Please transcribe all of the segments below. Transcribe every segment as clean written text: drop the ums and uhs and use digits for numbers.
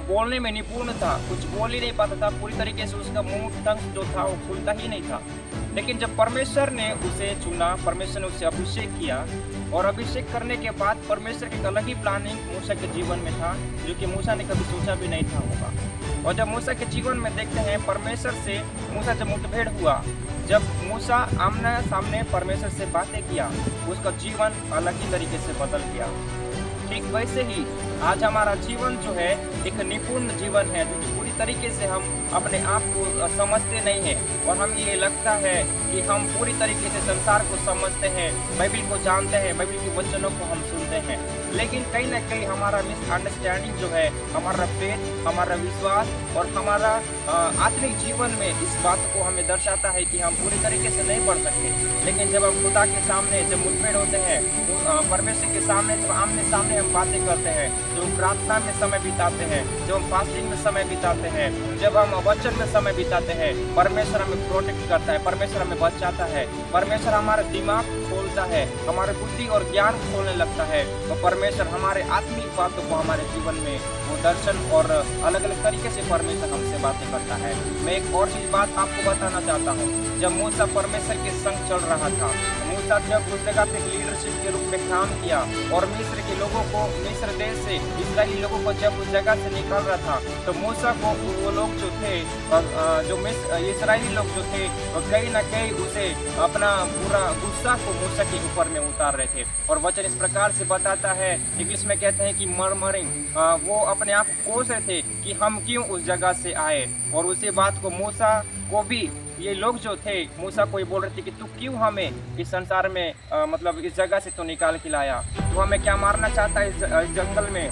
बोलने में निपुण था, कुछ बोल ही नहीं पाता था, पूरी तरीके से उसका मुँह टंग जो था वो खुलता ही नहीं था। लेकिन जब परमेश्वर ने उसे चुना, परमेश्वर ने उसे अभिषेक किया और अभिषेक करने के बाद परमेश्वर की एक अलग ही प्लानिंग मूसा के जीवन में था, जो कि मूसा ने कभी सोचा भी नहीं था होगा। और जब मूसा के जीवन में देखते हैं परमेश्वर से मूसा जब मुठभेड़ हुआ, जब मूसा आमने-सामने परमेश्वर से बातें किया, उसका जीवन अलग ही तरीके से बदल गया। ठीक वैसे ही आज हमारा जीवन जो है एक निपुण जीवन है, जो कि पूरी तरीके से हम अपने आप को समझते नहीं हैं और हम ये लगता है कि हम पूरी तरीके से संसार को समझते हैं, बाइबिल को जानते हैं, बाइबिल के वचनों को हम सुनते हैं। लेकिन कहीं न कहीं हमारा मिसअंडरस्टैंडिंग जो है, हमारा फेथ, हमारा विश्वास और हमारा आत्मिक जीवन में इस बात को हमें दर्शाता है कि हम पूरी तरीके से नहीं पढ़ सकते। लेकिन जब हम खुदा के सामने जब मुठभेड़ होते हैं, परमेश्वर के सामने जब आमने-सामने हम बातें करते हैं, जब हम प्रार्थना में समय बिताते हैं, जब हम फास्टिंग में समय बिताते हैं, जब हम वचन में समय बिताते हैं, परमेश्वर हमें प्रोटेक्ट करता है, परमेश्वर हमें बचाता है, परमेश्वर हमारा दिमाग खोलता है, हमारे बुद्धि और ज्ञान खोलने लगता है। तो परमेश्वर हमारे आत्मिक बातों को हमारे जीवन में वो दर्शन और अलग-अलग तरीके से परमेश्वर हमसे बातें करता है। मैं एक और चीज़ बात आपको बताना चाहता हूँ। जब मूसा परमेश्वर के संग चल रहा था, मूसा जब उस जगह पे लीडरशिप के रूप में काम किया और मिस्र के लोगों को, मिस्र देश से इस्राएली लोगों को जब उस जगह से निकाल रहा था, तो मूसा को वो लोग जो थे, जो इस्राएली लोग जो थे, कहीं न कहीं उसे अपना पूरा गुस्सा को मूसा के ऊपर में उतार रहे थे। और वचन इस प्रकार से बताता है, इंग्लिश में कहते हैं कि मर्मरिंग, वो अपने आप को कोस रहे थे कि हम क्यों उस जगह से आए। और उसी बात को मूसा को भी ये लोग जो थे, मूसा को ये बोल रहे थे कि तू क्यों हमें इस संसार में मतलब इस जगह से तो निकाल के लाया, तू हमें क्या मारना चाहता है इस जंगल में,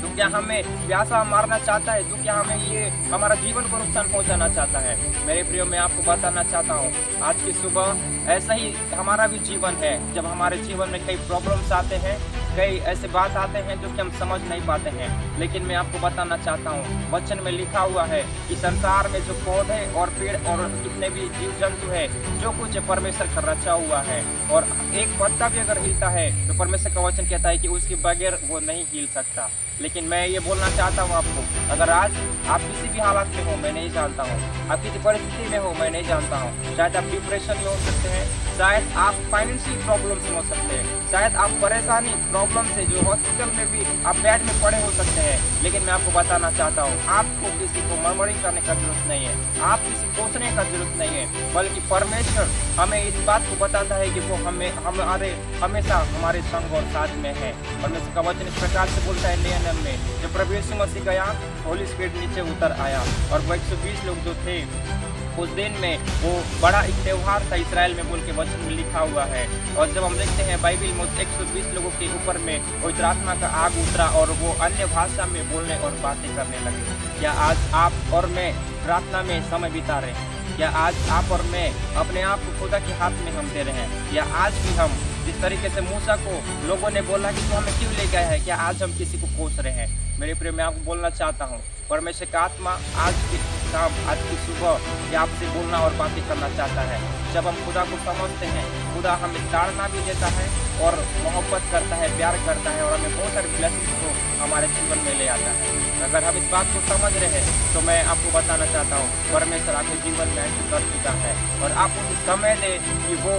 तू क्या हमें प्यासा मारना चाहता है, तू क्या हमें ये हमारा जीवन को नुकसान पहुंचाना चाहता है। मेरे प्रियो, मैं आपको बताना चाहता हूँ, आज की सुबह ऐसा ही हमारा भी जीवन है। जब हमारे जीवन में कई प्रॉब्लम्स आते हैं, कई ऐसे बात आते हैं जो कि हम समझ नहीं पाते हैं, लेकिन मैं आपको बताना चाहता हूँ, वचन में लिखा हुआ है कि संसार में जो पौधे और पेड़ और कितने भी जीव जंतु है, जो कुछ परमेश्वर का रचा हुआ है, और एक पत्ता भी अगर हिलता है तो परमेश्वर का वचन कहता है कि उसके बगैर वो नहीं हिल सकता। लेकिन मैं ये बोलना चाहता हूँ आपको, अगर आज आप किसी भी हालत में हो, मैं नहीं जानता हूँ, आप किसी परिस्थिति में हो, मैं नहीं जानता हूँ, शायद आप डिप्रेशन में हो सकते हैं, शायद आप फाइनेंशियल प्रॉब्लम से हो सकते हैं, शायद आप परेशानी प्रॉब्लम से जो हॉस्पिटल में भी आप बेड में पड़े हो सकते हैं। लेकिन मैं आपको बताना चाहता हूँ, आपको किसी को मर्मरिंग करने का जरूरत नहीं है, आप किसी को कोसने का जरूरत नहीं है, बल्कि परमेश्वर हमें इस बात को बताता है कि वो हमारे हमेशा हमारे संग और साथ में है। परमेश्वर का वचन इस प्रकार से बोलता है नियम में, जब प्रभु यीशु मसीह गया, होली स्पिरिट नीचे उतर आया और वो 120 लोग जो थे उस दिन में, वो बड़ा एक त्यौहार था इस्राएल में बोल के वचन में लिखा हुआ है। और जब हम देखते हैं बाइबिल में 120 लोगों के ऊपर में पवित्र आत्मा का आग उतरा और वो अन्य भाषा में बोलने और बातें करने लगे। क्या आज आप और मैं प्रार्थना में समय बिता रहे हैं? क्या आज आप और मैं अपने आप को खुदा के हाथ में हम दे रहे हैं? या आज भी हम जिस तरीके से मूसा को लोगों ने बोला कि तू हमें क्यों ले गया है, क्या आज हम किसी को कोस रहे हैं? मेरे प्रिय, मैं आपको बोलना चाहता हूँ, परमेश्वर का आत्मा आज की शाम, आज की सुबह ये आपसे बोलना और बातें करना चाहता है। जब हम खुदा को समझते हैं, खुदा हमें ताड़ना भी देता है और मोहब्बत करता है, प्यार करता है और हमें बहुत सारे ब्लेसिंग्स को हमारे जीवन में ले आता है। अगर हम इस बात को समझ रहे हैं तो मैं आपको बताना चाहता हूँ, परमेश्वर आपके जीवन में ऐसे कर चुका है और आप उसे समय दें कि वो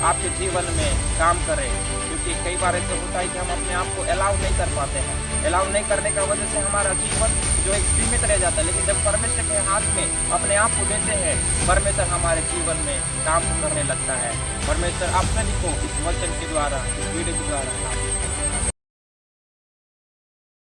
आपके जीवन में काम करे। क्योंकि कई बार ऐसे होता है कि हम अपने आप को अलाउ नहीं कर पाते हैं, अलाउ नहीं करने का वजह से हमारा जीवन जो एक सीमित रह जाता है। लेकिन जब परमेश्वर के हाथ में अपने आप को देते हैं, परमेश्वर हमारे जीवन में काम करने लगता है। परमेश्वर आप सभी को इस वचन के द्वारा, इस वीडियो के द्वारा